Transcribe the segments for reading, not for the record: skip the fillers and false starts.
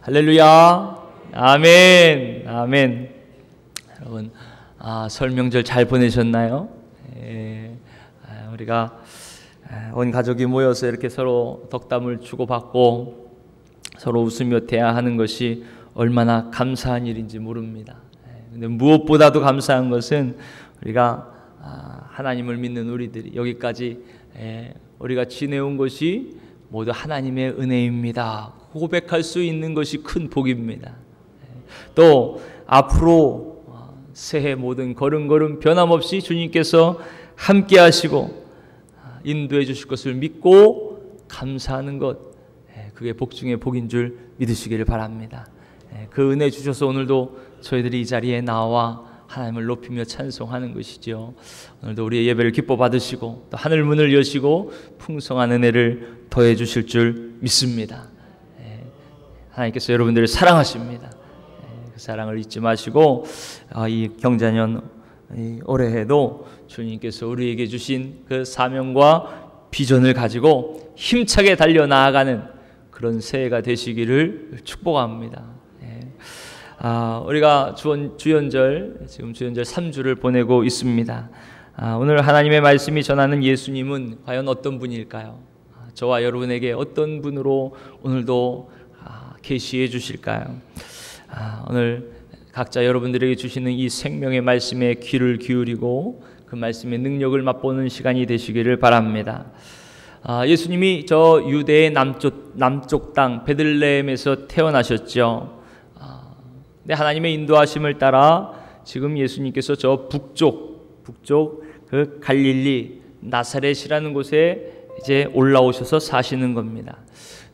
할렐루야. 아멘. 아멘. 여러분, 설명절 잘 보내셨나요? 우리가 온 가족이 모여서 이렇게 서로 덕담을 주고받고 서로 웃으며 대화하는 것이 얼마나 감사한 일인지 모릅니다. 근데 무엇보다도 감사한 것은 우리가 하나님을 믿는 우리들이 여기까지 우리가 지내온 것이 모두 하나님의 은혜입니다. 고백할 수 있는 것이 큰 복입니다. 또 앞으로 새해 모든 걸음걸음 변함없이 주님께서 함께 하시고 인도해 주실 것을 믿고 감사하는 것, 그게 복 중에 복인 줄 믿으시기를 바랍니다. 그 은혜 주셔서 오늘도 저희들이 이 자리에 나와 하나님을 높이며 찬송하는 것이죠. 오늘도 우리의 예배를 기뻐 받으시고 또 하늘 문을 여시고 풍성한 은혜를 더해 주실 줄 믿습니다. 하나님께서 여러분들을 사랑하십니다. 그 사랑을 잊지 마시고 이 경자년 올해에도 주님께서 우리에게 주신 그 사명과 비전을 가지고 힘차게 달려나아가는 그런 새해가 되시기를 축복합니다. 우리가 주연절, 지금 주연절 3주를 보내고 있습니다. 오늘 하나님의 말씀이 전하는 예수님은 과연 어떤 분일까요? 저와 여러분에게 어떤 분으로 오늘도 계시해 주실까요? 오늘 각자 여러분들에게 주시는 이 생명의 말씀에 귀를 기울이고 그 말씀의 능력을 맛보는 시간이 되시기를 바랍니다. 예수님이 저 유대의 남쪽 땅 베들레헴에서 태어나셨죠. 근데 하나님의 인도하심을 따라 지금 예수님께서 저 북쪽 그 갈릴리 나사렛이라는 곳에 이제 올라오셔서 사시는 겁니다.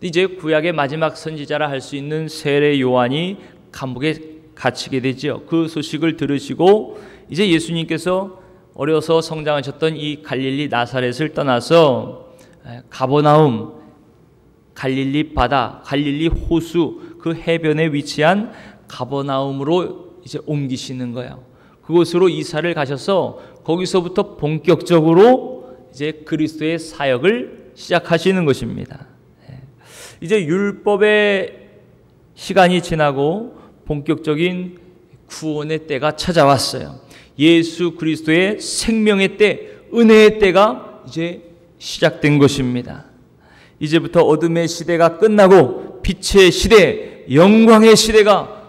이제 구약의 마지막 선지자라 할 수 있는 세례 요한이 감옥에 갇히게 되지요. 그 소식을 들으시고 이제 예수님께서 어려서 성장하셨던 이 갈릴리 나사렛을 떠나서 가버나움, 갈릴리 바다, 갈릴리 호수 그 해변에 위치한 가버나움으로 이제 옮기시는 거예요. 그곳으로 이사를 가셔서 거기서부터 본격적으로 이제 그리스도의 사역을 시작하시는 것입니다. 이제 율법의 시간이 지나고 본격적인 구원의 때가 찾아왔어요. 예수 그리스도의 생명의 때, 은혜의 때가 이제 시작된 것입니다. 이제부터 어둠의 시대가 끝나고 빛의 시대, 영광의 시대가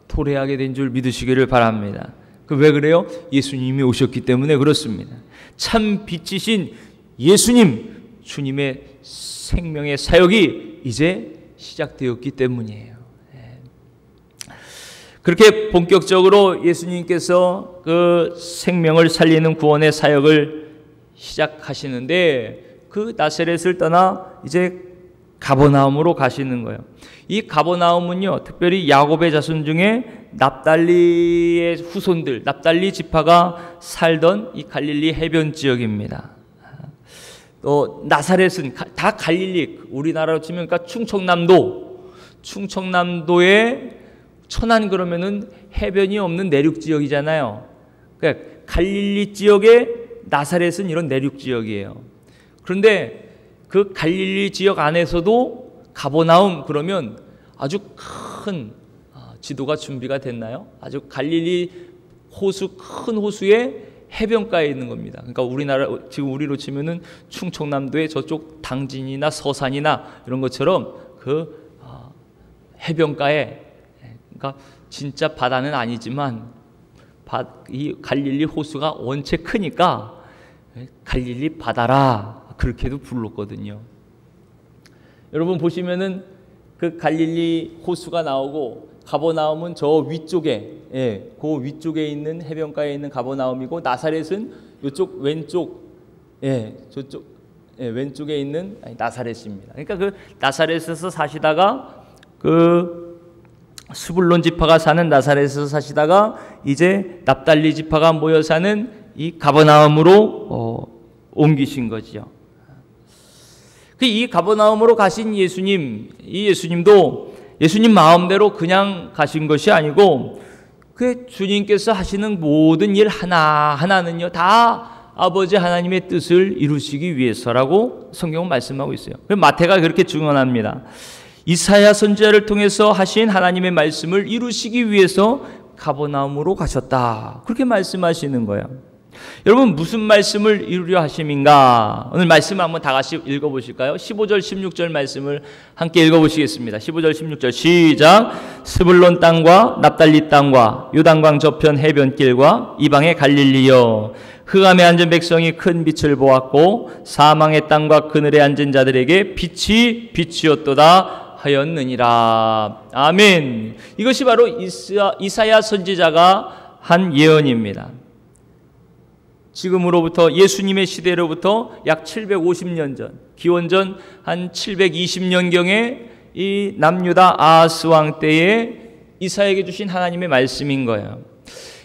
도래하게 된 줄 믿으시기를 바랍니다. 왜 그래요? 예수님이 오셨기 때문에 그렇습니다. 참 빛이신 예수님, 주님의 생명의 사역이 이제 시작되었기 때문이에요. 그렇게 본격적으로 예수님께서 그 생명을 살리는 구원의 사역을 시작하시는데 그 나사렛을 떠나 이제 가버나움으로 가시는 거예요. 이 가버나움은요, 특별히 야곱의 자손 중에 납달리의 후손들, 납달리 지파가 살던 이 갈릴리 해변 지역입니다. 또 나사렛은 다 갈릴리, 우리나라로 치면 그러니까 충청남도의 천안 그러면은 해변이 없는 내륙 지역이잖아요. 그러니까 갈릴리 지역의 나사렛은 이런 내륙 지역이에요. 그런데 그 갈릴리 지역 안에서도 가버나움 그러면 아주 큰 지도가 준비가 됐나요? 아주 갈릴리 호수, 큰 호수의 해변가에 있는 겁니다. 그러니까 우리나라 지금 우리로 치면은 충청남도의 저쪽 당진이나 서산이나 이런 것처럼 그 해변가에, 그러니까 진짜 바다는 아니지만 이 갈릴리 호수가 원체 크니까 갈릴리 바다라 그렇게도 불렀거든요. 여러분 보시면은 그 갈릴리 호수가 나오고 가버나움은 저 위쪽에, 그 위쪽에 있는 해변가에 있는 가버나움이고 나사렛은 이쪽 왼쪽, 저쪽, 왼쪽에 있는 나사렛입니다. 그러니까 그 나사렛에서 사시다가 그 스불론 지파가 사는 나사렛에서 사시다가 이제 납달리 지파가 모여 사는 이 가버나움으로 옮기신 거지요. 이 가버나움으로 가신 예수님, 이 예수님도 예수님 마음대로 그냥 가신 것이 아니고 그 주님께서 하시는 모든 일 하나하나는요 다 아버지 하나님의 뜻을 이루시기 위해서라고 성경은 말씀하고 있어요. 마태가 그렇게 증언합니다. 이사야 선지자를 통해서 하신 하나님의 말씀을 이루시기 위해서 가버나움으로 가셨다. 그렇게 말씀하시는 거예요. 여러분, 무슨 말씀을 이루려 하심인가? 오늘 말씀을 한번 다 같이 읽어보실까요? 15절 16절 말씀을 함께 읽어보시겠습니다. 15절 16절 시작. 스불론 땅과 납달리 땅과 요단강 저편 해변길과 이방의 갈릴리여, 흑암에 앉은 백성이 큰 빛을 보았고 사망의 땅과 그늘에 앉은 자들에게 빛이 빛이었도다 하였느니라. 아멘. 이것이 바로 이사야 선지자가 한 예언입니다. 지금으로부터 예수님의 시대로부터 약 750년 전, 기원전 한 720년경에 이 남유다 아하스 왕 때에 이사야에게 주신 하나님의 말씀인 거예요.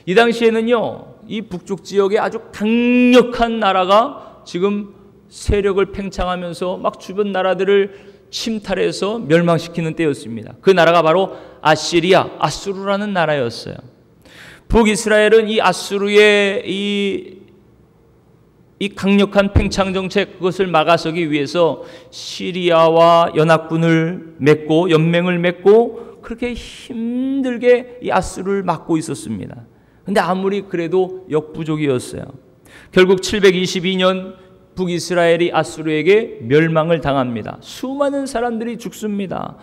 이 당시에는요, 이 북쪽 지역에 아주 강력한 나라가 지금 세력을 팽창하면서 막 주변 나라들을 침탈해서 멸망시키는 때였습니다. 그 나라가 바로 아시리아, 아수르라는 나라였어요. 북이스라엘은 이 아수르의 이 강력한 팽창 정책, 그것을 막아서기 위해서 시리아와 연합군을 맺고 연맹을 맺고 그렇게 힘들게 이 아수르를 막고 있었습니다. 근데 아무리 그래도 역부족이었어요. 결국 722년 북이스라엘이 아수르에게 멸망을 당합니다. 수많은 사람들이 죽습니다.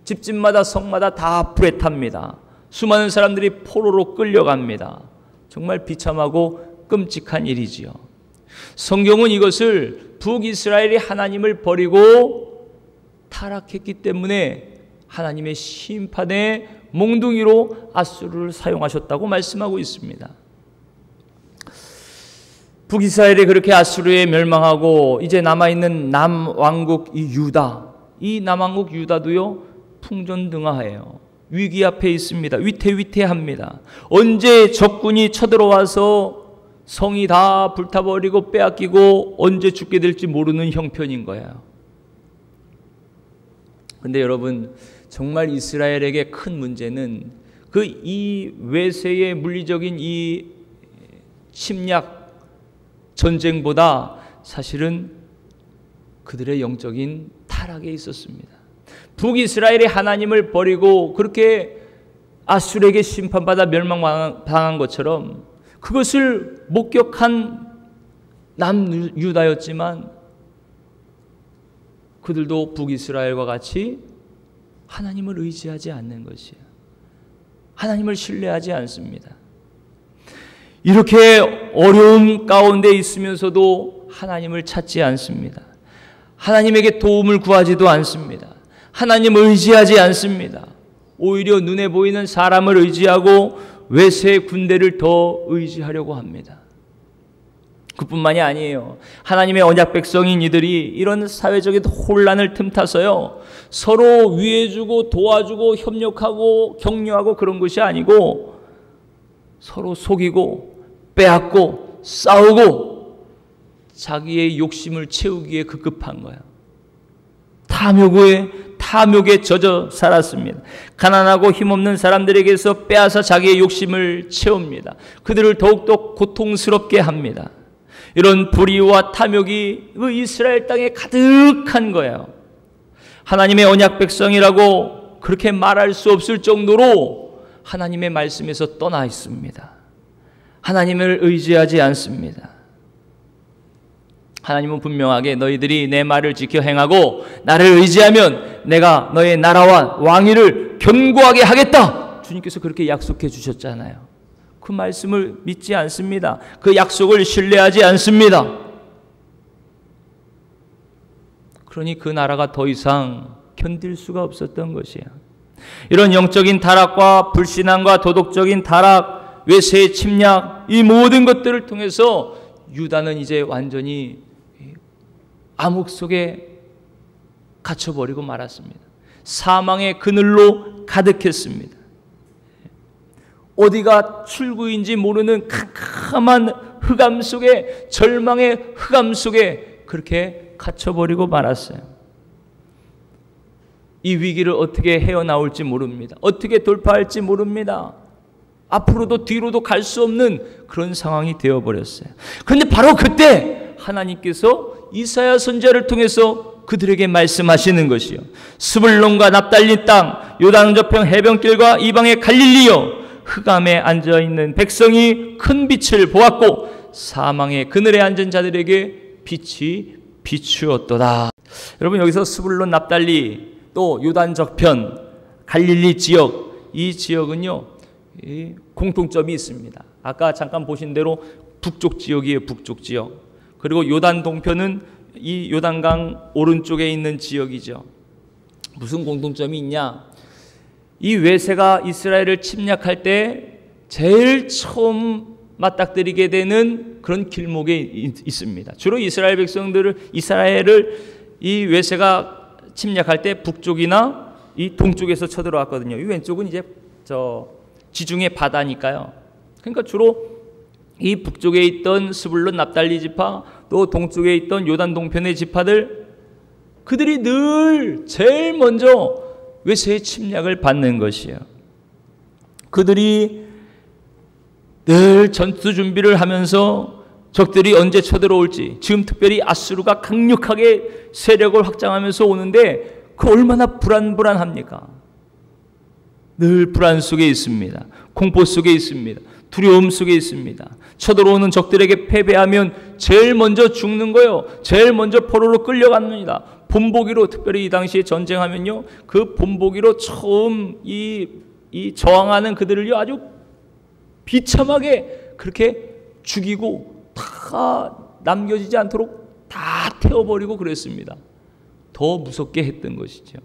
집집마다 성마다 다 불에 탑니다. 수많은 사람들이 포로로 끌려갑니다. 정말 비참하고 끔찍한 일이지요. 성경은 이것을 북이스라엘이 하나님을 버리고 타락했기 때문에 하나님의 심판의 몽둥이로 아수르를 사용하셨다고 말씀하고 있습니다. 북이스라엘이 그렇게 아수르에 멸망하고 이제 남아있는 남왕국 이 유다, 이 남왕국 유다도요 풍전등화해요. 위기 앞에 있습니다. 위태위태합니다. 언제 적군이 쳐들어와서 성이 다 불타버리고 빼앗기고 언제 죽게 될지 모르는 형편인 거예요. 근데 여러분, 정말 이스라엘에게 큰 문제는 그 이 외세의 물리적인 이 침략 전쟁보다 사실은 그들의 영적인 타락에 있었습니다. 북이스라엘이 하나님을 버리고 그렇게 아수르에게 심판받아 멸망당한 것처럼 그것을 목격한 남유다였지만 그들도 북이스라엘과 같이 하나님을 의지하지 않는 것이에요. 하나님을 신뢰하지 않습니다. 이렇게 어려움 가운데 있으면서도 하나님을 찾지 않습니다. 하나님에게 도움을 구하지도 않습니다. 하나님을 의지하지 않습니다. 오히려 눈에 보이는 사람을 의지하고 외세의 군대를 더 의지하려고 합니다. 그뿐만이 아니에요. 하나님의 언약 백성인 이들이 이런 사회적인 혼란을 틈타서요, 서로 위해주고 도와주고 협력하고 격려하고 그런 것이 아니고 서로 속이고 빼앗고 싸우고 자기의 욕심을 채우기 위해 급급한 거예요. 탐욕에 젖어 살았습니다. 가난하고 힘없는 사람들에게서 빼앗아 자기의 욕심을 채웁니다. 그들을 더욱더 고통스럽게 합니다. 이런 불의와 탐욕이 그 이스라엘 땅에 가득한 거예요. 하나님의 언약 백성이라고 그렇게 말할 수 없을 정도로 하나님의 말씀에서 떠나 있습니다. 하나님을 의지하지 않습니다. 하나님은 분명하게 너희들이 내 말을 지켜 행하고 나를 의지하면 내가 너의 나라와 왕위를 견고하게 하겠다. 주님께서 그렇게 약속해 주셨잖아요. 그 말씀을 믿지 않습니다. 그 약속을 신뢰하지 않습니다. 그러니 그 나라가 더 이상 견딜 수가 없었던 것이에요. 이런 영적인 타락과 불신앙과 도덕적인 타락, 외세의 침략, 이 모든 것들을 통해서 유다는 이제 완전히 암흑 속에 갇혀버리고 말았습니다. 사망의 그늘로 가득했습니다. 어디가 출구인지 모르는 캄캄한 흑암 속에, 절망의 흑암 속에 그렇게 갇혀버리고 말았어요. 이 위기를 어떻게 헤어나올지 모릅니다. 어떻게 돌파할지 모릅니다. 앞으로도 뒤로도 갈 수 없는 그런 상황이 되어버렸어요. 그런데 바로 그때 하나님께서 이사야 선지자를 통해서 그들에게 말씀하시는 것이요. 스불론과 납달리 땅, 요단 저편 해변길과 이방의 갈릴리여, 흑암에 앉아있는 백성이 큰 빛을 보았고 사망의 그늘에 앉은 자들에게 빛이 비추었도다. 여러분, 여기서 스불론, 납달리, 또 요단 저편, 갈릴리 지역, 이 지역은요 공통점이 있습니다. 아까 잠깐 보신 대로 북쪽 지역이에요. 북쪽 지역. 그리고 요단 동편은 이 요단강 오른쪽에 있는 지역이죠. 무슨 공통점이 있냐? 이 외세가 이스라엘을 침략할 때 제일 처음 맞닥뜨리게 되는 그런 길목에 있습니다. 주로 이스라엘을 이 외세가 침략할 때 북쪽이나 이 동쪽에서 쳐들어왔거든요. 이 왼쪽은 이제 지중해 바다니까요. 그러니까 주로 이 북쪽에 있던 스불론, 납달리 지파, 또 동쪽에 있던 요단 동편의 지파들, 그들이 늘 제일 먼저 외세의 침략을 받는 것이에요. 그들이 늘 전투 준비를 하면서 적들이 언제 쳐들어올지, 지금 특별히 아수르가 강력하게 세력을 확장하면서 오는데 그 얼마나 불안합니까? 늘 불안 속에 있습니다. 공포 속에 있습니다. 두려움 속에 있습니다. 쳐들어오는 적들에게 패배하면 제일 먼저 죽는 거예요. 제일 먼저 포로로 끌려갑니다. 본보기로, 특별히 이 당시에 전쟁하면요, 그 본보기로 처음 이 저항하는 그들을요 아주 비참하게 그렇게 죽이고 다 남겨지지 않도록 다 태워버리고 그랬습니다. 더 무섭게 했던 것이죠.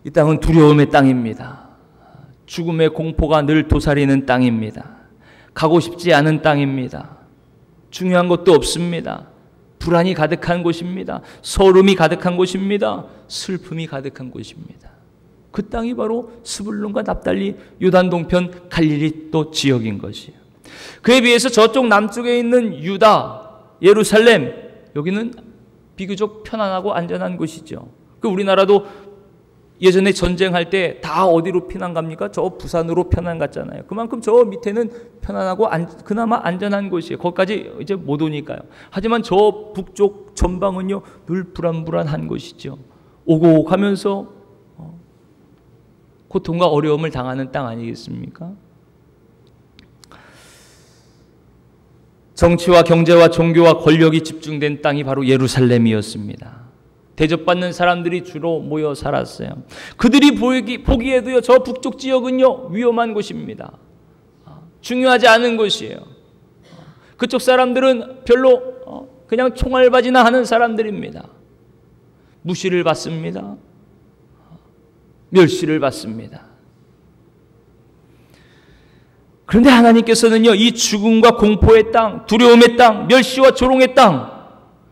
이 땅은 두려움의 땅입니다. 죽음의 공포가 늘 도사리는 땅입니다. 가고 싶지 않은 땅입니다. 중요한 것도 없습니다. 불안이 가득한 곳입니다. 서름이 가득한 곳입니다. 슬픔이 가득한 곳입니다. 그 땅이 바로 스불론과 납달리, 요단 동편, 갈릴리 또 지역인 것이에요. 그에 비해서 저쪽 남쪽에 있는 유다, 예루살렘, 여기는 비교적 편안하고 안전한 곳이죠. 우리나라도 예전에 전쟁할 때 다 어디로 피난 갑니까? 저 부산으로 피난 갔잖아요. 그만큼 저 밑에는 편안하고 그나마 안전한 곳이에요. 거기까지 이제 못 오니까요. 하지만 저 북쪽 전방은요 늘 불안한 곳이죠. 오고 가면서 고통과 어려움을 당하는 땅 아니겠습니까? 정치와 경제와 종교와 권력이 집중된 땅이 바로 예루살렘이었습니다. 대접받는 사람들이 주로 모여 살았어요. 그들이 보기에도요, 저 북쪽 지역은요, 위험한 곳입니다. 중요하지 않은 곳이에요. 그쪽 사람들은 별로 그냥 총알바지나 하는 사람들입니다. 무시를 받습니다. 멸시를 받습니다. 그런데 하나님께서는요, 이 죽음과 공포의 땅, 두려움의 땅, 멸시와 조롱의 땅,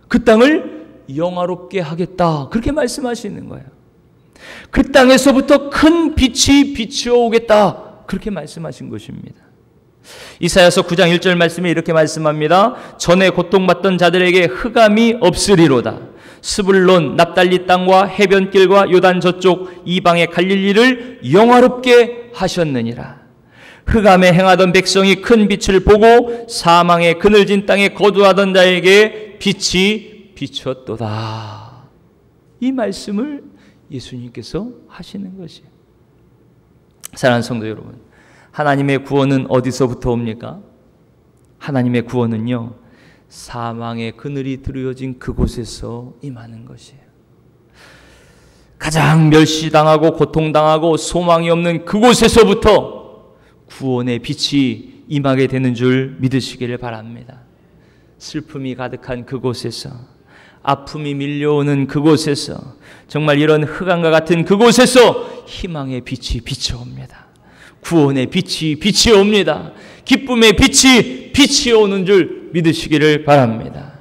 그 땅을 영화롭게 하겠다, 그렇게 말씀하시는 거예요. 그 땅에서부터 큰 빛이 비추어 오겠다, 그렇게 말씀하신 것입니다. 이사야서 9장 1절 말씀에 이렇게 말씀합니다. 전에 고통받던 자들에게 흑암이 없으리로다. 스불론, 납달리 땅과 해변길과 요단 저쪽 이방의 갈릴리를 영화롭게 하셨느니라. 흑암에 행하던 백성이 큰 빛을 보고 사망의 그늘진 땅에 거주하던 자에게 빛이 비추었도다. 이 말씀을 예수님께서 하시는 것이에요. 사랑하는 성도 여러분, 하나님의 구원은 어디서부터 옵니까? 하나님의 구원은요, 사망의 그늘이 드리워진 그곳에서 임하는 것이에요. 가장 멸시당하고 고통당하고 소망이 없는 그곳에서부터 구원의 빛이 임하게 되는 줄 믿으시기를 바랍니다. 슬픔이 가득한 그곳에서, 아픔이 밀려오는 그곳에서, 정말 이런 흑암과 같은 그곳에서 희망의 빛이 비춰옵니다. 구원의 빛이 비춰옵니다. 기쁨의 빛이 비춰오는 줄 믿으시기를 바랍니다.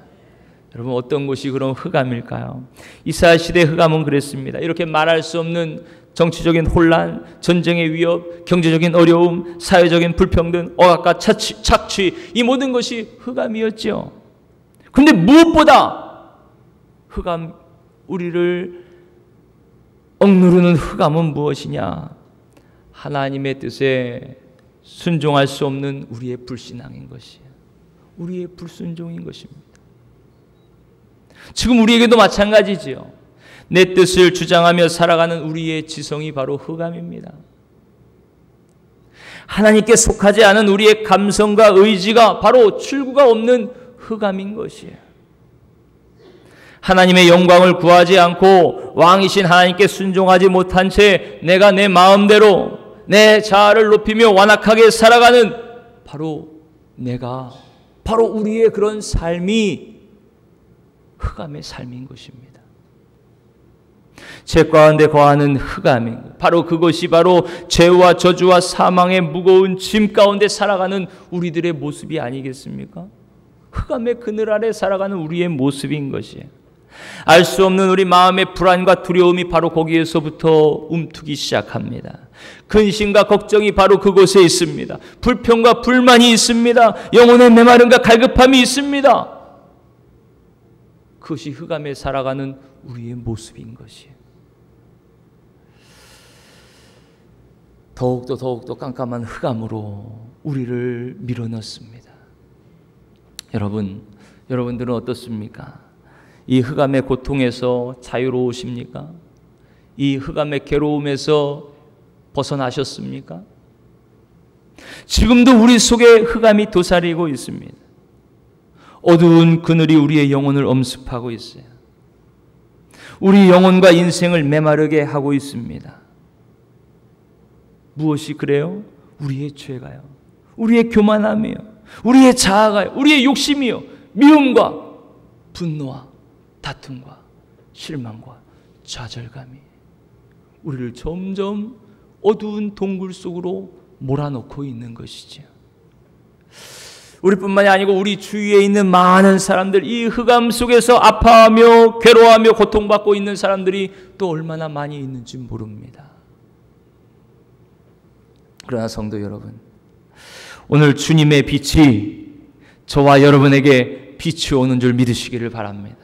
여러분, 어떤 곳이 그런 흑암일까요? 이사야 시대 흑암은 그랬습니다. 이렇게 말할 수 없는 정치적인 혼란, 전쟁의 위협, 경제적인 어려움, 사회적인 불평등, 억압과 착취, 이 모든 것이 흑암이었죠. 그런데 무엇보다 흑암, 우리를 억누르는 흑암은 무엇이냐? 하나님의 뜻에 순종할 수 없는 우리의 불신앙인 것이에요. 우리의 불순종인 것입니다. 지금 우리에게도 마찬가지지요. 내 뜻을 주장하며 살아가는 우리의 지성이 바로 흑암입니다. 하나님께 속하지 않은 우리의 감성과 의지가 바로 출구가 없는 흑암인 것이에요. 하나님의 영광을 구하지 않고 왕이신 하나님께 순종하지 못한 채 내가 내 마음대로 내 자아를 높이며 완악하게 살아가는 바로 우리의 그런 삶이 흑암의 삶인 것입니다. 죄 가운데 거하는 흑암인 것. 바로 그것이 바로 죄와 저주와 사망의 무거운 짐 가운데 살아가는 우리들의 모습이 아니겠습니까? 흑암의 그늘 아래 살아가는 우리의 모습인 것이에요. 알 수 없는 우리 마음의 불안과 두려움이 바로 거기에서부터 움트기 시작합니다. 근심과 걱정이 바로 그곳에 있습니다. 불평과 불만이 있습니다. 영혼의 메마름과 갈급함이 있습니다. 그것이 흑암에 살아가는 우리의 모습인 것이에요. 더욱더 깜깜한 흑암으로 우리를 밀어넣습니다. 여러분들은 어떻습니까? 이 흑암의 고통에서 자유로우십니까? 이 흑암의 괴로움에서 벗어나셨습니까? 지금도 우리 속에 흑암이 도사리고 있습니다. 어두운 그늘이 우리의 영혼을 엄습하고 있어요. 우리 영혼과 인생을 메마르게 하고 있습니다. 무엇이 그래요? 우리의 죄가요. 우리의 교만함이요. 우리의 자아가요. 우리의 욕심이요. 미움과 분노와 다툼과 실망과 좌절감이 우리를 점점 어두운 동굴 속으로 몰아넣고 있는 것이죠. 우리뿐만이 아니고 우리 주위에 있는 많은 사람들, 이 흑암 속에서 아파하며 괴로워하며 고통받고 있는 사람들이 또 얼마나 많이 있는지 모릅니다. 그러나 성도 여러분, 오늘 주님의 빛이 저와 여러분에게 비추어오는 줄 믿으시기를 바랍니다.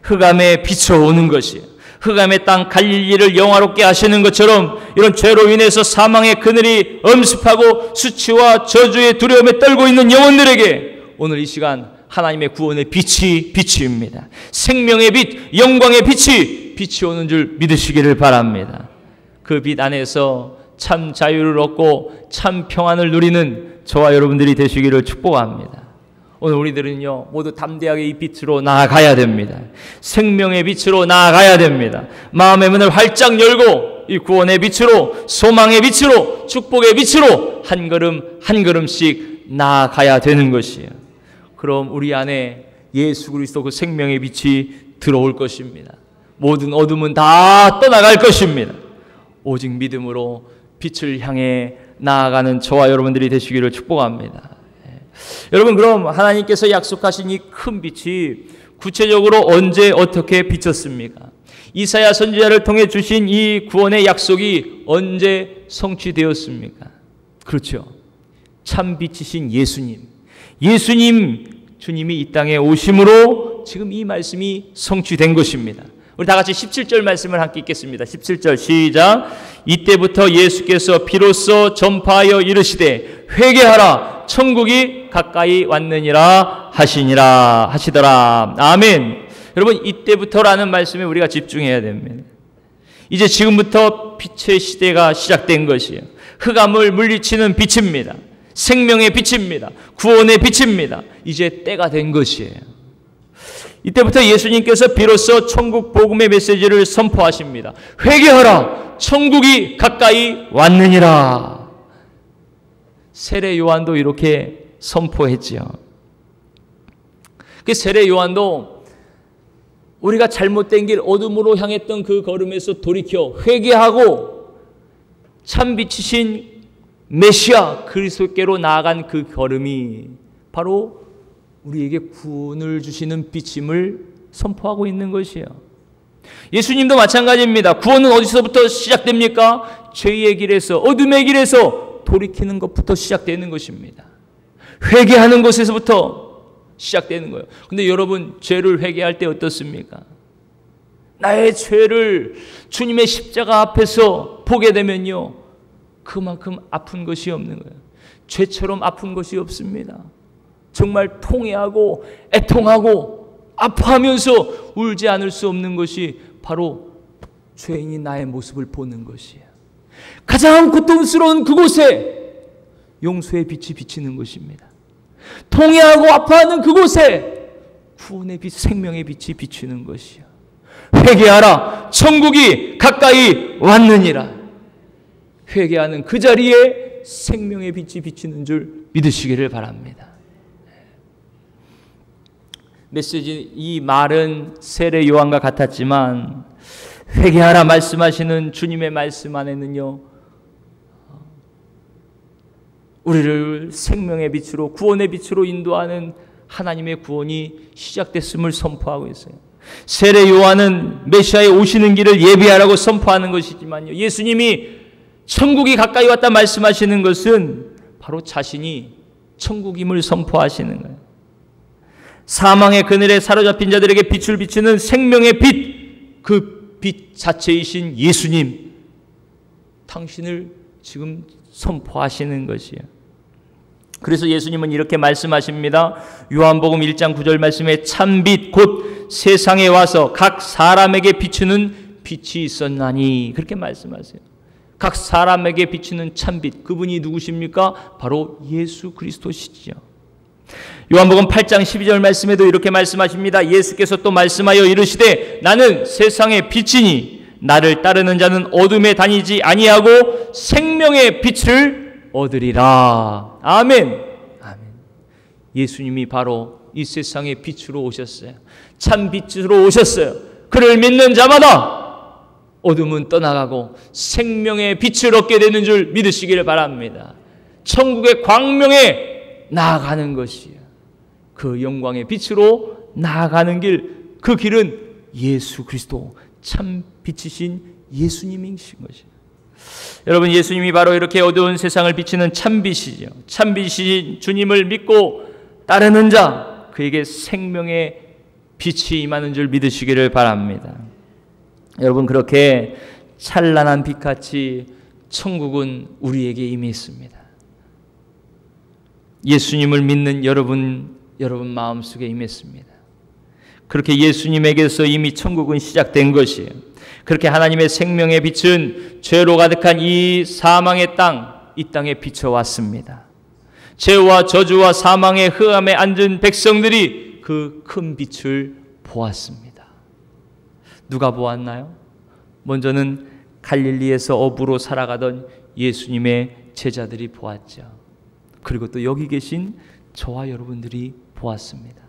흑암에 비춰오는 것이에요. 흑암의 땅 갈릴리를 영화롭게 하시는 것처럼 이런 죄로 인해서 사망의 그늘이 엄습하고 수치와 저주의 두려움에 떨고 있는 영혼들에게 오늘 이 시간 하나님의 구원의 빛이 비치입니다. 생명의 빛, 영광의 빛이 비치오는 줄 믿으시기를 바랍니다. 그 빛 안에서 참 자유를 얻고 참 평안을 누리는 저와 여러분들이 되시기를 축복합니다. 오늘 우리들은요 모두 담대하게 이 빛으로 나아가야 됩니다. 생명의 빛으로 나아가야 됩니다. 마음의 문을 활짝 열고 이 구원의 빛으로, 소망의 빛으로, 축복의 빛으로 한 걸음 한 걸음씩 나아가야 되는 것이에요. 그럼 우리 안에 예수 그리스도 그 생명의 빛이 들어올 것입니다. 모든 어둠은 다 떠나갈 것입니다. 오직 믿음으로 빛을 향해 나아가는 저와 여러분들이 되시기를 축복합니다. 여러분, 그럼 하나님께서 약속하신 이 큰 빛이 구체적으로 언제 어떻게 비쳤습니까? 이사야 선지자를 통해 주신 이 구원의 약속이 언제 성취되었습니까? 그렇죠. 참 빛이신 예수님 주님이 이 땅에 오심으로 지금 이 말씀이 성취된 것입니다. 우리 다 같이 17절 말씀을 함께 읽겠습니다. 17절 시작. 이때부터 예수께서 비로소 전파하여 이르시되 회개하라 천국이 가까이 왔느니라 하시더라. 아멘. 여러분, 이때부터라는 말씀에 우리가 집중해야 됩니다. 이제 지금부터 빛의 시대가 시작된 것이에요. 흑암을 물리치는 빛입니다. 생명의 빛입니다. 구원의 빛입니다. 이제 때가 된 것이에요. 이때부터 예수님께서 비로소 천국 복음의 메시지를 선포하십니다. 회개하라 천국이 가까이 왔느니라. 세례 요한도 이렇게 선포했지요. 그 세례 요한도 우리가 잘못된 길 어둠으로 향했던 그 걸음에서 돌이켜 회개하고 참 빛이신 메시아 그리스도께로 나아간 그 걸음이 바로 우리에게 구원을 주시는 빛임을 선포하고 있는 것이에요. 예수님도 마찬가지입니다. 구원은 어디서부터 시작됩니까? 죄의 길에서, 어둠의 길에서 돌이키는 것부터 시작되는 것입니다. 회개하는 것에서부터 시작되는 거예요. 근데 여러분, 죄를 회개할 때 어떻습니까? 나의 죄를 주님의 십자가 앞에서 보게 되면요, 그만큼 아픈 것이 없는 거예요. 죄처럼 아픈 것이 없습니다. 정말 통회하고 애통하고 아파하면서 울지 않을 수 없는 것이 바로 죄인인 나의 모습을 보는 것이에요. 가장 고통스러운 그곳에 용서의 빛이 비치는 것입니다. 통회하고 아파하는 그곳에 구원의 빛, 생명의 빛이 비치는 것이요. 회개하라, 천국이 가까이 왔느니라. 회개하는 그 자리에 생명의 빛이 비치는 줄 믿으시기를 바랍니다. 메시지, 이 말은 세례 요한과 같았지만 회개하라 말씀하시는 주님의 말씀 안에는요, 우리를 생명의 빛으로, 구원의 빛으로 인도하는 하나님의 구원이 시작됐음을 선포하고 있어요. 세례 요한은 메시아의 오시는 길을 예비하라고 선포하는 것이지만요, 예수님이 천국이 가까이 왔다 말씀하시는 것은 바로 자신이 천국임을 선포하시는 거예요. 사망의 그늘에 사로잡힌 자들에게 빛을 비추는 생명의 빛, 그 빛 자체이신 예수님, 당신을 지금 선포하시는 것이에요. 그래서 예수님은 이렇게 말씀하십니다. 요한복음 1장 9절 말씀에 참빛 곧 세상에 와서 각 사람에게 비추는 빛이 있었나니, 그렇게 말씀하세요. 각 사람에게 비추는 참빛, 그분이 누구십니까? 바로 예수 그리스도시죠. 요한복음 8장 12절 말씀에도 이렇게 말씀하십니다. 예수께서 또 말씀하여 이르시되 나는 세상의 빛이니 나를 따르는 자는 어둠에 다니지 아니하고 생명의 빛을 얻으리라. 아멘. 아멘. 예수님이 바로 이 세상의 빛으로 오셨어요. 참 빛으로 오셨어요. 그를 믿는 자마다 어둠은 떠나가고 생명의 빛을 얻게 되는 줄 믿으시기를 바랍니다. 천국의 광명에 나아가는 것이에요. 그 영광의 빛으로 나아가는 길, 그 길은 예수 그리스도, 참 빛이신 예수님이신 것이에요. 여러분, 예수님이 바로 이렇게 어두운 세상을 비치는 참빛이죠. 참빛이신 주님을 믿고 따르는 자, 그에게 생명의 빛이 임하는 줄 믿으시기를 바랍니다. 여러분, 그렇게 찬란한 빛같이 천국은 우리에게 임해 있습니다. 예수님을 믿는 여러분 마음속에 임했습니다. 그렇게 예수님에게서 이미 천국은 시작된 것이에요. 그렇게 하나님의 생명의 빛은 죄로 가득한 이 사망의 땅, 이 땅에 비춰왔습니다. 죄와 저주와 사망의 흑암에 앉은 백성들이 그 큰 빛을 보았습니다. 누가 보았나요? 먼저는 갈릴리에서 어부로 살아가던 예수님의 제자들이 보았죠. 그리고 또 여기 계신 저와 여러분들이 보았습니다.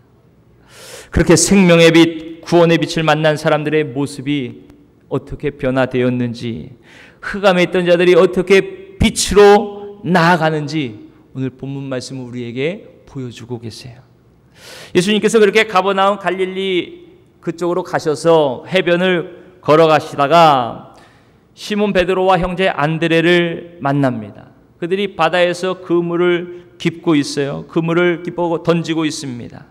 그렇게 생명의 빛, 구원의 빛을 만난 사람들의 모습이 어떻게 변화되었는지, 흑암에 있던 자들이 어떻게 빛으로 나아가는지 오늘 본문 말씀은 우리에게 보여주고 계세요. 예수님께서 그렇게 가버나움 갈릴리 그쪽으로 가셔서 해변을 걸어가시다가 시몬 베드로와 형제 안드레를 만납니다. 그들이 바다에서 그물을 깁고 있어요. 그물을 깁고 던지고 있습니다.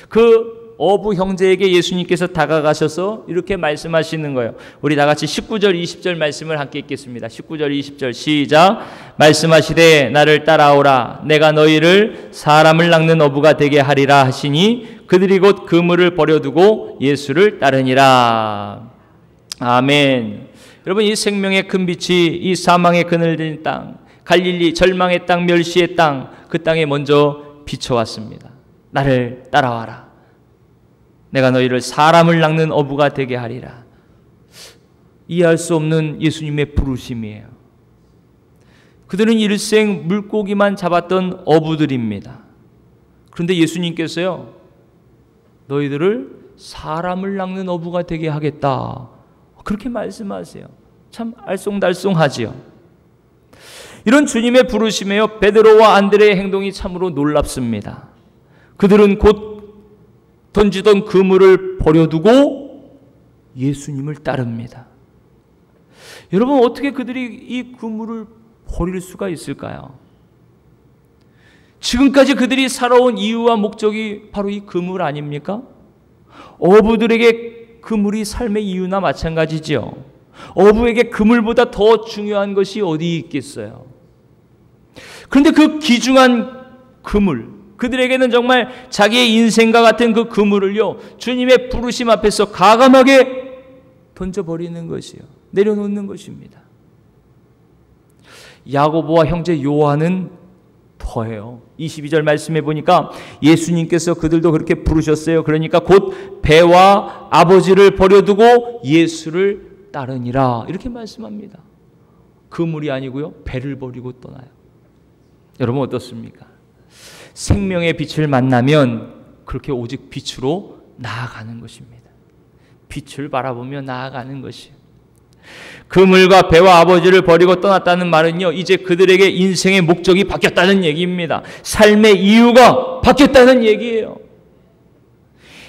그 어부 형제에게 예수님께서 다가가셔서 이렇게 말씀하시는 거예요. 우리 다 같이 19절 20절 말씀을 함께 읽겠습니다. 19절 20절 시작. 말씀하시되 나를 따라오라. 내가 너희를 사람을 낚는 어부가 되게 하리라 하시니 그들이 곧 그물을 버려두고 예수를 따르니라. 아멘. 여러분, 이 생명의 큰 빛이 이 사망의 그늘진 땅, 갈릴리 절망의 땅, 멸시의 땅, 그 땅에 먼저 비춰왔습니다. 나를 따라와라. 내가 너희를 사람을 낚는 어부가 되게 하리라. 이해할 수 없는 예수님의 부르심이에요. 그들은 일생 물고기만 잡았던 어부들입니다. 그런데 예수님께서요, 너희들을 사람을 낚는 어부가 되게 하겠다, 그렇게 말씀하세요. 참 알쏭달쏭하지요. 이런 주님의 부르심에요, 베드로와 안드레의 행동이 참으로 놀랍습니다. 그들은 곧 던지던 그물을 버려두고 예수님을 따릅니다. 여러분, 어떻게 그들이 이 그물을 버릴 수가 있을까요? 지금까지 그들이 살아온 이유와 목적이 바로 이 그물 아닙니까? 어부들에게 그물이 삶의 이유나 마찬가지죠. 어부에게 그물보다 더 중요한 것이 어디 있겠어요? 그런데 그 귀중한 그물, 그들에게는 정말 자기의 인생과 같은 그 그물을요, 주님의 부르심 앞에서 과감하게 던져버리는 것이요, 내려놓는 것입니다. 야고보와 형제 요한은 더해요. 22절 말씀해 보니까 예수님께서 그들도 그렇게 부르셨어요. 그러니까 곧 배와 아버지를 버려두고 예수를 따르니라, 이렇게 말씀합니다. 그물이 아니고요, 배를 버리고 떠나요. 여러분 어떻습니까? 생명의 빛을 만나면 그렇게 오직 빛으로 나아가는 것입니다. 빛을 바라보며 나아가는 것이에요. 그물과 배와 아버지를 버리고 떠났다는 말은요, 이제 그들에게 인생의 목적이 바뀌었다는 얘기입니다. 삶의 이유가 바뀌었다는 얘기예요.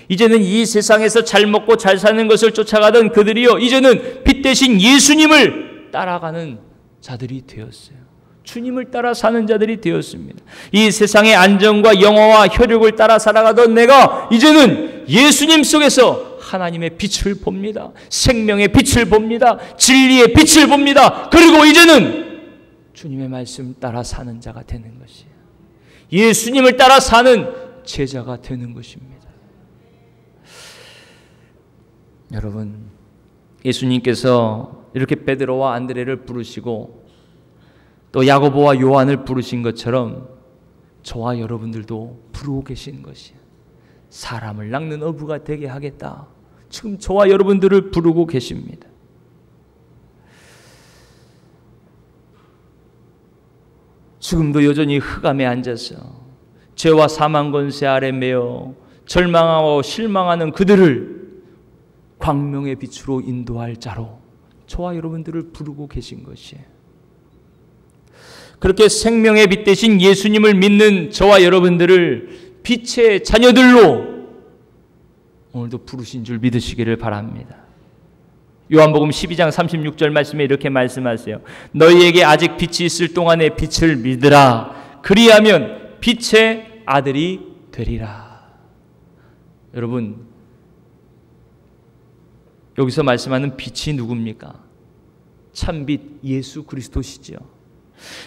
이제는 이 세상에서 잘 먹고 잘 사는 것을 쫓아가던 그들이요, 이제는 빛 대신 예수님을 따라가는 자들이 되었어요. 주님을 따라 사는 자들이 되었습니다. 이 세상의 안정과 영화와 혈육을 따라 살아가던 내가 이제는 예수님 속에서 하나님의 빛을 봅니다. 생명의 빛을 봅니다. 진리의 빛을 봅니다. 그리고 이제는 주님의 말씀 따라 사는 자가 되는 것이에요. 예수님을 따라 사는 제자가 되는 것입니다. 여러분, 예수님께서 이렇게 베드로와 안드레를 부르시고 또 야고보와 요한을 부르신 것처럼 저와 여러분들도 부르고 계신 것이에요. 사람을 낚는 어부가 되게 하겠다. 지금 저와 여러분들을 부르고 계십니다. 지금도 여전히 흑암에 앉아서 죄와 사망 권세 아래 매여 절망하고 실망하는 그들을 광명의 빛으로 인도할 자로 저와 여러분들을 부르고 계신 것이에요. 그렇게 생명의 빛 대신 예수님을 믿는 저와 여러분들을 빛의 자녀들로 오늘도 부르신 줄 믿으시기를 바랍니다. 요한복음 12장 36절 말씀에 이렇게 말씀하세요. 너희에게 아직 빛이 있을 동안에 빛을 믿으라. 그리하면 빛의 아들이 되리라. 여러분, 여기서 말씀하는 빛이 누굽니까? 참빛 예수 그리스도시죠.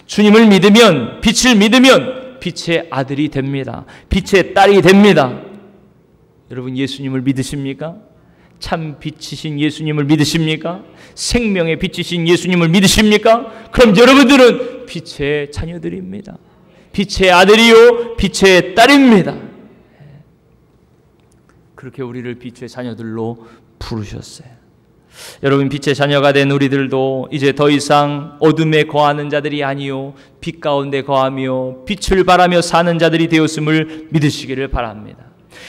주님을 믿으면, 빛을 믿으면 빛의 아들이 됩니다. 빛의 딸이 됩니다. 여러분, 예수님을 믿으십니까? 참 빛이신 예수님을 믿으십니까? 생명의 빛이신 예수님을 믿으십니까? 그럼 여러분들은 빛의 자녀들입니다. 빛의 아들이요 빛의 딸입니다. 그렇게 우리를 빛의 자녀들로 부르셨어요. 여러분, 빛의 자녀가 된 우리들도 이제 더 이상 어둠에 거하는 자들이 아니요 빛 가운데 거하며 빛을 바라며 사는 자들이 되었음을 믿으시기를 바랍니다.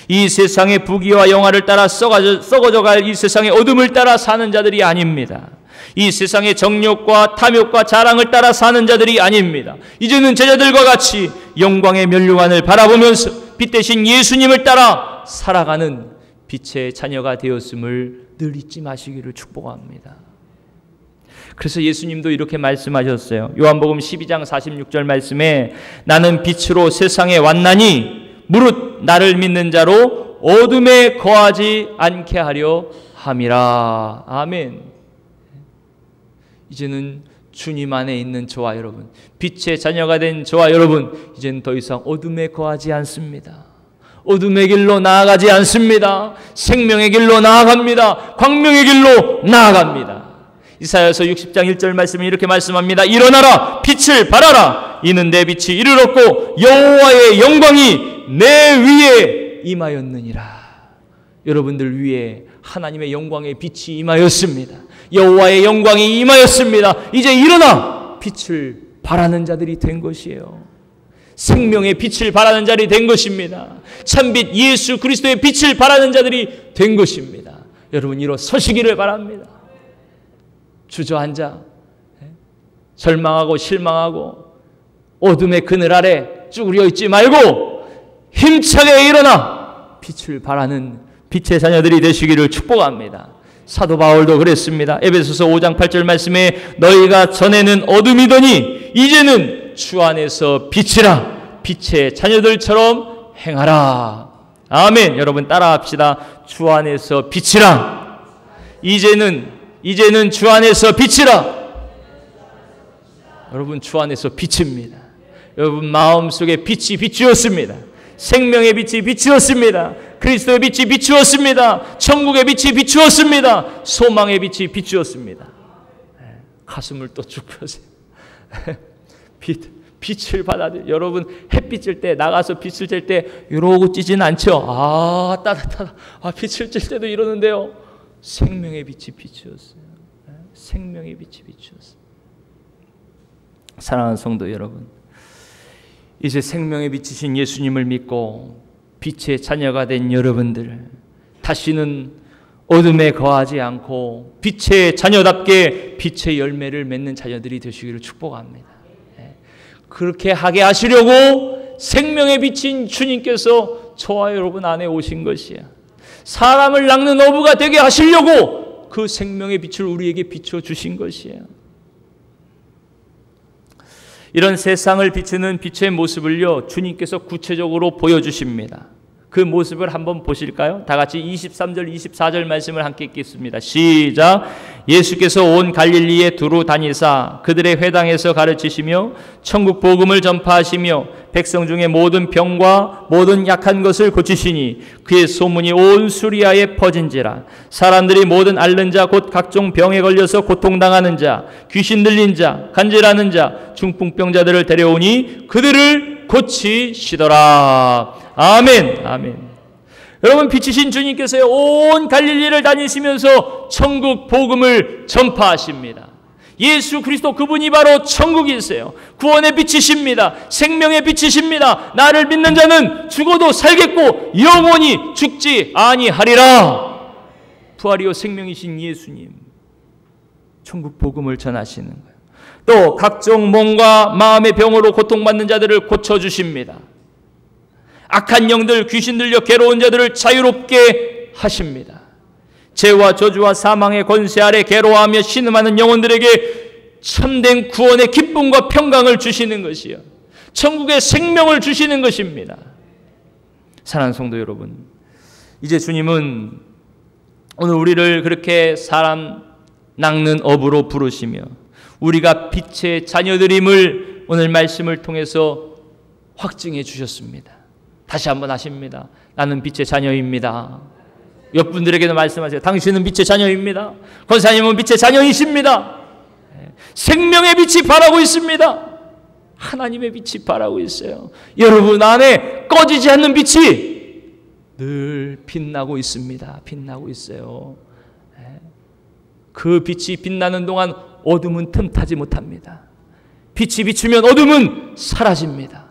이 세상의 부귀와 영화를 따라 썩어져 갈 이 세상의 어둠을 따라 사는 자들이 아닙니다. 이 세상의 정욕과 탐욕과 자랑을 따라 사는 자들이 아닙니다. 이제는 제자들과 같이 영광의 면류관을 바라보면서 빛 대신 예수님을 따라 살아가는 빛의 자녀가 되었음을 늘 잊지 마시기를 축복합니다. 그래서 예수님도 이렇게 말씀하셨어요. 요한복음 12장 46절 말씀에 나는 빛으로 세상에 왔나니 무릇 나를 믿는 자로 어둠에 거하지 않게 하려 함이라. 아멘. 이제는 주님 안에 있는 저와 여러분, 빛의 자녀가 된 저와 여러분, 이제는 더 이상 어둠에 거하지 않습니다. 어둠의 길로 나아가지 않습니다. 생명의 길로 나아갑니다. 광명의 길로 나아갑니다. 이사야서 60장 1절 말씀이 이렇게 말씀합니다. 일어나라, 빛을 발하라. 이는 내 빛이 이르렀고 여호와의 영광이 내 위에 임하였느니라. 여러분들 위에 하나님의 영광의 빛이 임하였습니다. 여호와의 영광이 임하였습니다. 이제 일어나 빛을 발하는 자들이 된 것이에요. 생명의 빛을 발하는 자들이 된 것입니다. 참빛 예수 그리스도의 빛을 발하는 자들이 된 것입니다. 여러분, 일어서시기를 바랍니다. 주저앉아 절망하고 실망하고 어둠의 그늘 아래 쭈그려 있지 말고 힘차게 일어나 빛을 발하는 빛의 자녀들이 되시기를 축복합니다. 사도 바울도 그랬습니다. 에베소서 5장 8절 말씀에 너희가 전에는 어둠이더니 이제는 주 안에서 빛이라. 빛의 자녀들처럼 행하라. 아멘. 여러분 따라합시다. 주 안에서 빛이라. 이제는 주 안에서 빛이라. 여러분, 주 안에서 빛입니다. 여러분 마음속에 빛이 비추었습니다. 생명의 빛이 비추었습니다. 그리스도의 빛이 비추었습니다. 천국의 빛이 비추었습니다. 소망의 빛이 비추었습니다. 가슴을 또 쭉 펴세요. 빛을 받아들여. 여러분 햇빛 찔 때 나가서 빛을 쬐 때 이러고 찌진 않죠. 아 따뜻하다. 아 빛을 찔 때도 이러는데요. 생명의 빛이 비추었어요. 생명의 빛이 비추었어요. 사랑하는 성도 여러분, 이제 생명의 빛이신 예수님을 믿고 빛의 자녀가 된 여러분들, 다시는 어둠에 거하지 않고 빛의 자녀답게 빛의 열매를 맺는 자녀들이 되시기를 축복합니다. 그렇게 하게 하시려고 생명의 빛인 주님께서 저와 여러분 안에 오신 것이야. 사람을 낚는 어부가 되게 하시려고 그 생명의 빛을 우리에게 비춰 주신 것이야. 이런 세상을 비추는 빛의 모습을요, 주님께서 구체적으로 보여주십니다. 그 모습을 한번 보실까요? 다 같이 23절, 24절 말씀을 함께 읽겠습니다. 시작! 예수께서 온 갈릴리에 두루 다니사 그들의 회당에서 가르치시며 천국 복음을 전파하시며 백성 중에 모든 병과 모든 약한 것을 고치시니 그의 소문이 온 수리아에 퍼진지라. 사람들이 모든 앓는 자 곧 각종 병에 걸려서 고통당하는 자, 귀신 들린 자, 간질하는 자, 중풍병자들을 데려오니 그들을 고치시더라. 아멘. 아멘. 여러분, 빛이신 주님께서 온 갈릴리를 다니시면서 천국 복음을 전파하십니다. 예수 그리스도 그분이 바로 천국이세요. 구원의 빛이십니다. 생명의 빛이십니다. 나를 믿는 자는 죽어도 살겠고 영원히 죽지 아니하리라. 부활이요 생명이신 예수님, 천국 복음을 전하시는 거예요. 또 각종 몸과 마음의 병으로 고통받는 자들을 고쳐주십니다. 악한 영들, 귀신 들려 괴로운 자들을 자유롭게 하십니다. 죄와 저주와 사망의 권세 아래 괴로워하며 신음하는 영혼들에게 참된 구원의 기쁨과 평강을 주시는 것이요, 천국의 생명을 주시는 것입니다. 사랑하는 성도 여러분, 이제 주님은 오늘 우리를 그렇게 사람 낚는 어부로 부르시며 우리가 빛의 자녀들임을 오늘 말씀을 통해서 확증해 주셨습니다. 다시 한번 하십니다. 나는 빛의 자녀입니다. 옆분들에게도 말씀하세요. 당신은 빛의 자녀입니다. 권사님은 빛의 자녀이십니다. 생명의 빛이 바라고 있습니다. 하나님의 빛이 바라고 있어요. 여러분 안에 꺼지지 않는 빛이 늘 빛나고 있습니다. 빛나고 있어요. 그 빛이 빛나는 동안 어둠은 틈타지 못합니다. 빛이 비추면 어둠은 사라집니다.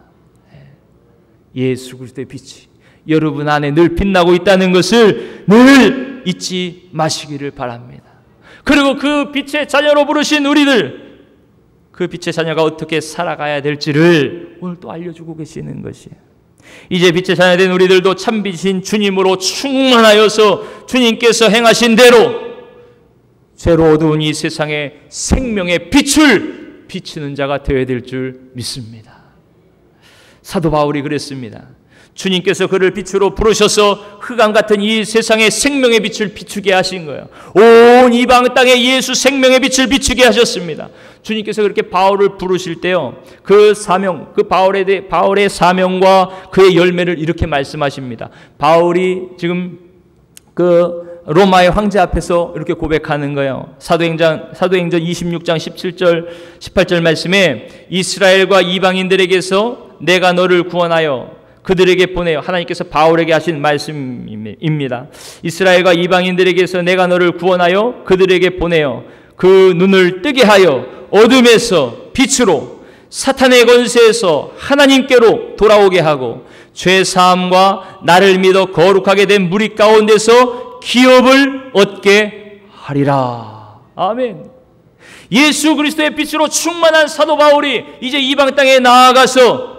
예수 그리스도의 빛이 여러분 안에 늘 빛나고 있다는 것을 늘 잊지 마시기를 바랍니다. 그리고 그 빛의 자녀로 부르신 우리들, 그 빛의 자녀가 어떻게 살아가야 될지를 오늘 또 알려주고 계시는 것이에요. 이제 빛의 자녀 된 우리들도 참빛인 주님으로 충만하여서 주님께서 행하신 대로 죄로 어두운 이 세상에 생명의 빛을 비추는 자가 되어야 될 줄 믿습니다. 사도 바울이 그랬습니다. 주님께서 그를 빛으로 부르셔서 흑암 같은 이 세상에 생명의 빛을 비추게 하신 거예요. 온 이방 땅에 예수 생명의 빛을 비추게 하셨습니다. 주님께서 그렇게 바울을 부르실 때요, 그 사명, 그 바울의 사명과 그의 열매를 이렇게 말씀하십니다. 바울이 지금 그 로마의 황제 앞에서 이렇게 고백하는 거예요. 사도행전 26장 17절 18절 말씀에 이스라엘과 이방인들에게서 내가 너를 구원하여 그들에게 보내요. 하나님께서 바울에게 하신 말씀입니다. 이스라엘과 이방인들에게서 내가 너를 구원하여 그들에게 보내요. 그 눈을 뜨게 하여 어둠에서 빛으로 사탄의 권세에서 하나님께로 돌아오게 하고 죄사함과 나를 믿어 거룩하게 된 무리 가운데서 기업을 얻게 하리라. 아멘. 예수 그리스도의 빛으로 충만한 사도 바울이 이제 이방 땅에 나아가서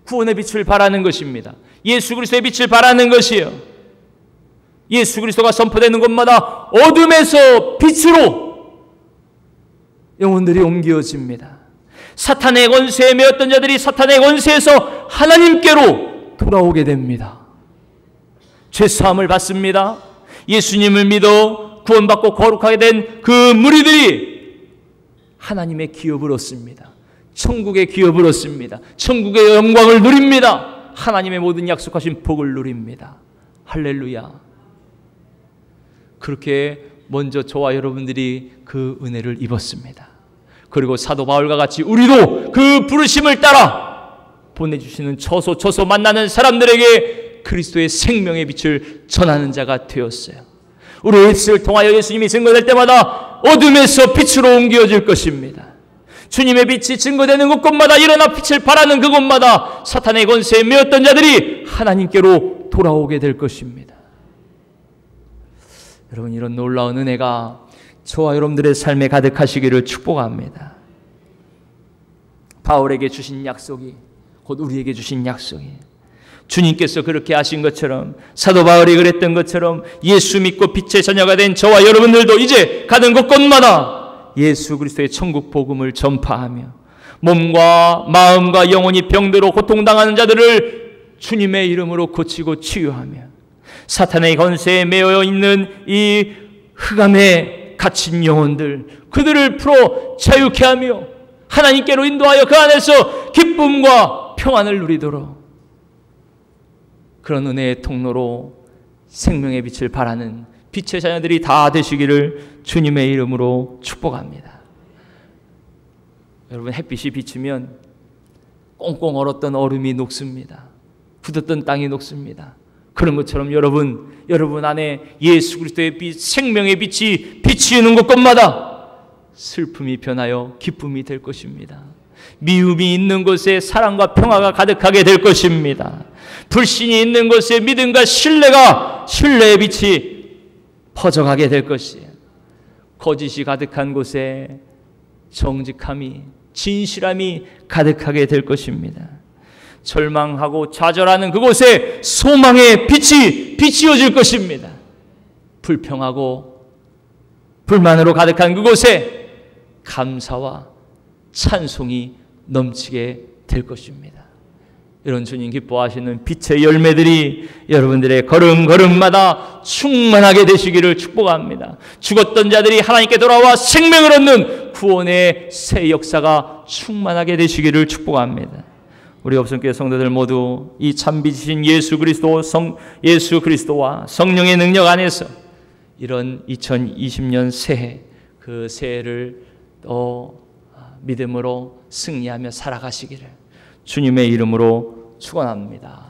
구원의 빛을 발하는 것입니다. 예수 그리스도의 빛을 발하는 것이에요. 예수 그리스도가 선포되는 곳마다 어둠에서 빛으로 영혼들이 옮겨집니다. 사탄의 권세에 매였던 자들이 사탄의 권세에서 하나님께로 돌아오게 됩니다. 죄사함을 받습니다. 예수님을 믿어 구원받고 거룩하게 된 그 무리들이 하나님의 기업을 얻습니다. 천국의 기업을 얻습니다. 천국의 영광을 누립니다. 하나님의 모든 약속하신 복을 누립니다. 할렐루야. 그렇게 먼저 저와 여러분들이 그 은혜를 입었습니다. 그리고 사도 바울과 같이 우리도 그 부르심을 따라 보내주시는 처소 만나는 사람들에게 그리스도의 생명의 빛을 전하는 자가 되었어요. 우리의 입술을 통하여 예수님이 증거될 때마다 어둠에서 빛으로 옮겨질 것입니다. 주님의 빛이 증거되는 곳곳마다 일어나 빛을 발하는 그곳마다 사탄의 권세에 매였던 자들이 하나님께로 돌아오게 될 것입니다. 여러분, 이런 놀라운 은혜가 저와 여러분들의 삶에 가득하시기를 축복합니다. 바울에게 주신 약속이 곧 우리에게 주신 약속이에요. 주님께서 그렇게 하신 것처럼, 사도 바울이 그랬던 것처럼 예수 믿고 빛의 자녀가 된 저와 여러분들도 이제 가는 곳곳마다 예수 그리스도의 천국 복음을 전파하며 몸과 마음과 영혼이 병들어 고통당하는 자들을 주님의 이름으로 고치고 치유하며 사탄의 권세에 매여 있는 이 흑암에 갇힌 영혼들, 그들을 풀어 자유케 하며 하나님께로 인도하여 그 안에서 기쁨과 평안을 누리도록 그런 은혜의 통로로 생명의 빛을 발하는 빛의 자녀들이 다 되시기를 주님의 이름으로 축복합니다. 여러분, 햇빛이 비치면 꽁꽁 얼었던 얼음이 녹습니다. 굳었던 땅이 녹습니다. 그런 것처럼 여러분 안에 예수 그리스도의 빛, 생명의 빛이 비치는 곳곳마다 슬픔이 변하여 기쁨이 될 것입니다. 미움이 있는 곳에 사랑과 평화가 가득하게 될 것입니다. 불신이 있는 곳에 믿음과 신뢰의 빛이 퍼져가게 될 것이에요. 거짓이 가득한 곳에 정직함이, 진실함이 가득하게 될 것입니다. 절망하고 좌절하는 그곳에 소망의 빛이 비치어질 것입니다. 불평하고 불만으로 가득한 그곳에 감사와 찬송이 넘치게 될 것입니다. 이런 주님 기뻐하시는 빛의 열매들이 여러분들의 걸음걸음마다 충만하게 되시기를 축복합니다. 죽었던 자들이 하나님께 돌아와 생명을 얻는 구원의 새 역사가 충만하게 되시기를 축복합니다. 우리 업성교회 성도들 모두 이 참빛이신 예수 그리스도와 성령의 능력 안에서 이런 2020년 새해, 그 새해를 믿음으로 승리하며 살아가시기를 주님의 이름으로 축원합니다.